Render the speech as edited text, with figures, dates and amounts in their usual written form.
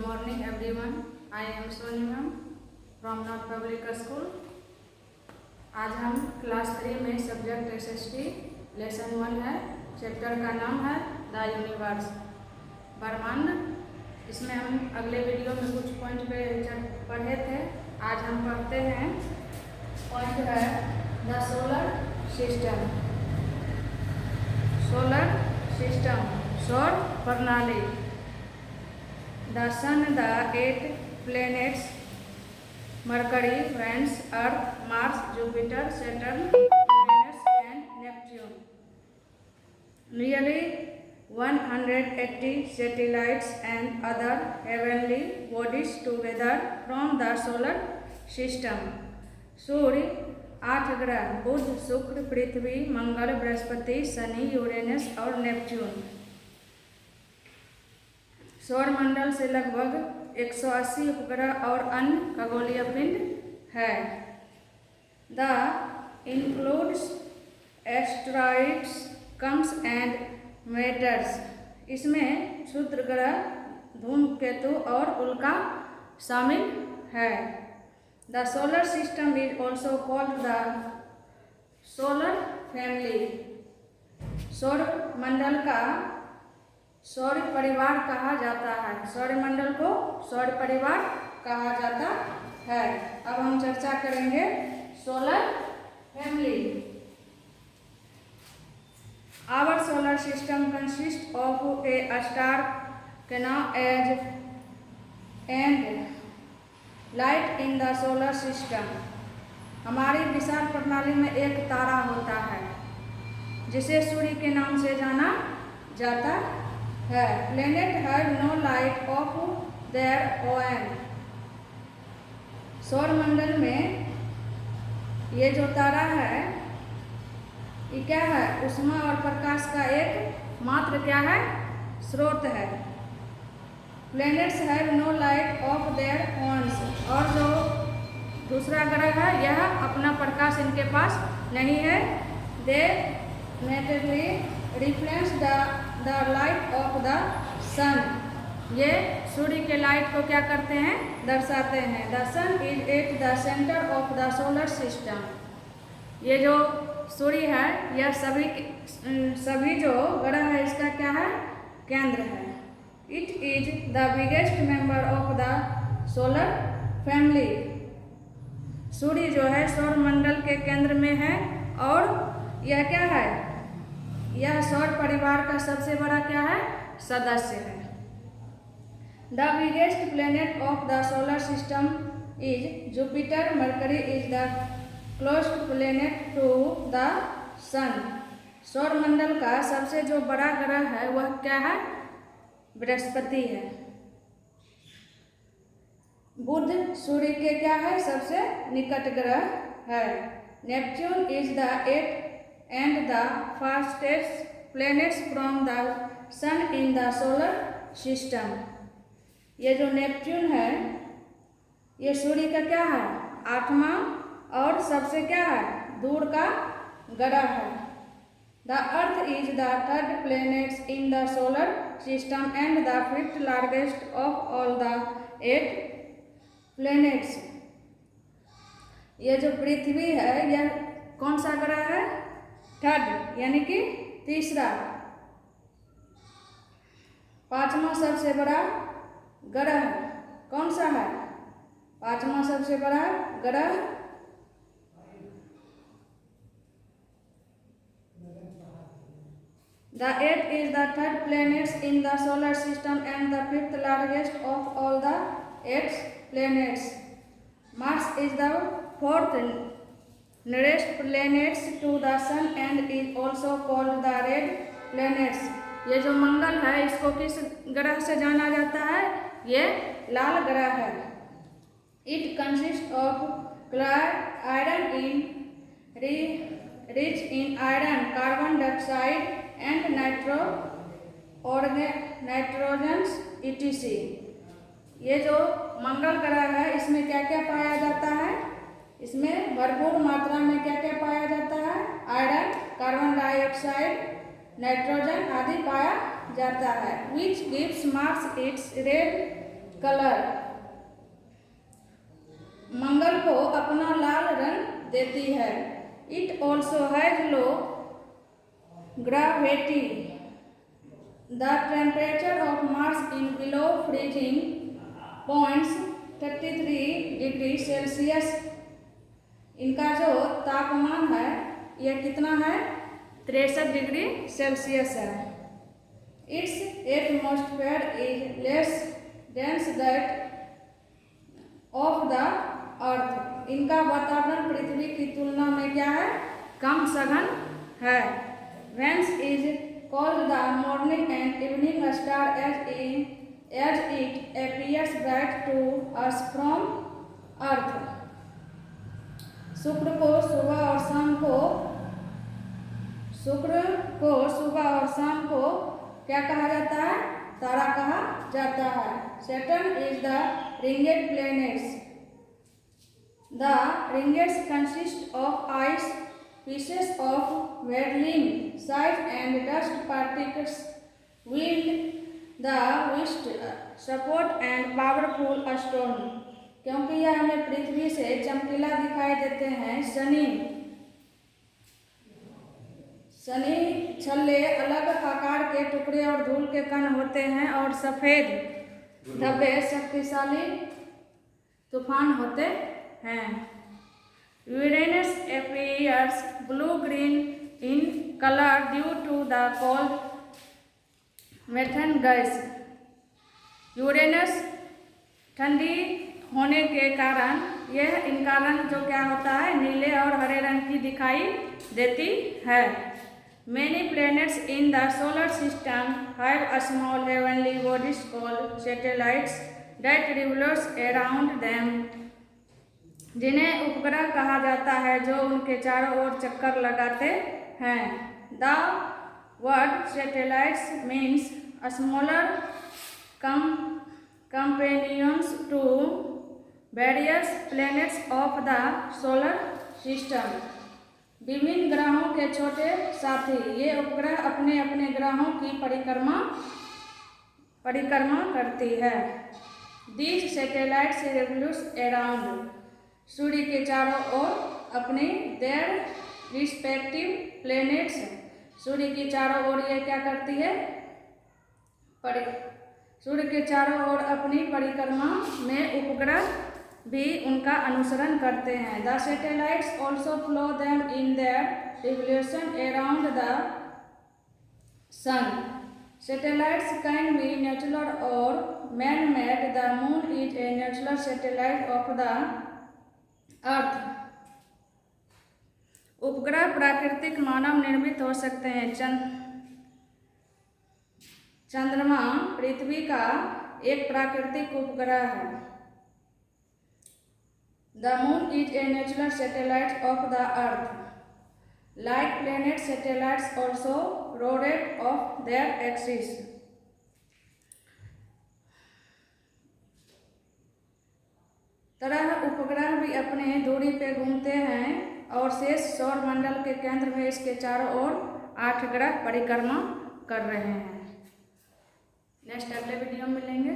Morning everyone, I am Soni ma'am from North Public School। आज हम class 3 में subject SST lesson 1 है। Chapter का नाम है द यूनिवर्स, ब्रह्मांड। इसमें हम अगले वीडियो में कुछ पॉइंट पे पढ़े थे। आज हम पढ़ते हैं पॉइंट है the solar system. Solar system सौर प्रणाली। The sun, the 8 planets Mercury, Venus, Earth, Mars, Jupiter, Saturn, Uranus and Neptune. Nearly 180 satellites and other heavenly bodies together from the solar system. सूर्य 8 ग्रह बुध, शुक्र, पृथ्वी, मंगल, बृहस्पति, शनि, यूरेनस और Neptune. सौर मंडल से लगभग 180 उपग्रह और अन्य खगोलीय पिंड है। The includes asteroids, comes and matters. इसमें क्षुद्र ग्रह, धूमकेतु और उल्का शामिल है। The solar system is also called the solar family. सौर मंडल का सौर परिवार कहा जाता है। सौरमंडल को सौर परिवार कहा जाता है। अब हम चर्चा करेंगे solar family. Our solar system consist of a star can age and light in the solar system. हमारी विशाल प्रणाली में एक तारा होता है जिसे सूर्य के नाम से जाना जाता है। Planet have no light of their own. सौर मंडल में ये जो तारा है ये क्या है? ऊष्मा और प्रकाश का एक मात्र क्या है? स्रोत है। Planets have no light of their owns. और जो दूसरा ग्रह है यह अपना प्रकाश इनके पास नहीं है। They naturally reflect the light of the sun. ये सूर्य के लाइट को क्या करते हैं? दर्शाते हैं। The sun is at the centre of the solar system. ये जो सूर्य है यह सभी जो ग्रह है इसका क्या है? केंद्र है। It is the biggest member of the solar family. सूर्य जो है सौर मंडल के केंद्र में है और यह क्या है? यह सौर परिवार का सबसे बड़ा क्या है? सदस्य है। The biggest planet of the solar system is Jupiter. Mercury is the closest planet to the sun. सौर मंडल का सबसे जो बड़ा ग्रह है वह क्या है? बृहस्पति है। बुध सूर्य के क्या है? सबसे निकट ग्रह है। Neptune is the eight and the fastest planets from the sun in the solar system। ये जो नेपच्यून है ये सूर्य का क्या है? 8वां और सबसे क्या है? दूर का ग्रह है। The earth is the third planet in the solar system and the fifth largest of all the 8 planets। ये जो पृथ्वी है यह कौन सा ग्रह है? थर्ड यानी कि तीसरा। 5वां सबसे बड़ा ग्रह कौन सा है? 5वां सबसे बड़ा ग्रह The eighth is the third planet in the solar system and the fifth largest of all the 8 planets। Mars is the fourth nearest planets to the sun and is also called the red planets। ये जो मंगल है इसको किस ग्रह से जाना जाता है? ये लाल ग्रह है। It consists of iron in rich in iron, carbon dioxide and nitrogen etc। ये जो मंगल ग्रह है इसमें क्या क्या पाया जाता है? इसमें भरपूर मात्रा में क्या क्या पाया जाता है? आयरन, कार्बन डाइऑक्साइड, नाइट्रोजन आदि पाया जाता है। Which gives Mars its red colour, मंगल को अपना लाल रंग देती है। It also has low gravity, the temperature of Mars in below freezing points 33 degree Celsius. इनका जो तापमान है यह कितना है, 63 डिग्री सेल्सियस है। Its atmosphere is less dense that of the earth. इनका वातावरण पृथ्वी की तुलना में क्या है, कम सघन है। Venus is called the morning and evening star as it appears bright to us from earth. शुक्र को सुबह और शाम को क्या कहा जाता है, तारा कहा जाता है। Saturn is the ringed planets. The rings consist of ice pieces of varying size and dust particles will the vast support and powerful stone. क्योंकि यह हमें पृथ्वी से चमकीला दिखाई देते हैं। शनि छल्ले अलग आकार के टुकड़े और धूल के कण होते हैं और सफेद धब्बे शक्तिशाली तूफान होते हैं। Uranus appears blue green in colour due to the cold methane gas. Uranus ठंडी होने के कारण इनका रंग जो क्या होता है, नीले और हरे रंग की दिखाई देती है। Many planets in the solar system have a small heavenly bodies called satellites that revolve around them, जिन्हें उपग्रह कहा जाता है जो उनके चारों ओर चक्कर लगाते हैं। The word satellites means smaller companions to various planets of the solar system। विभिन्न ग्रहों के छोटे साथी। ये उपग्रह अपने अपने ग्रहों की परिक्रमा करती है। These satellites revolve around, सूर्य के चारों ओर अपने their respective planets, सूर्य के चारों ओर ये क्या करती है, सूर्य के चारों ओर अपनी परिक्रमा में उपग्रह भी उनका अनुसरण करते हैं। The satellites also follow them in their revolution around the sun. Satellites can be natural or man made. The moon is a natural satellite of the earth. उपग्रह प्राकृतिक मानव निर्मित हो सकते हैं। चंद्रमा पृथ्वी का एक प्राकृतिक उपग्रह है। The moon is a natural satellite of the earth. Like planets, satellites also rotate off their axis. तरह उपग्रह भी अपने दूरी पे घूमते हैं और शेष सौर मंडल के केंद्र में इसके चारों ओर 8 ग्रह परिक्रमा कर रहे हैं। नेक्स्ट अगले वीडियो में मिलेंगे।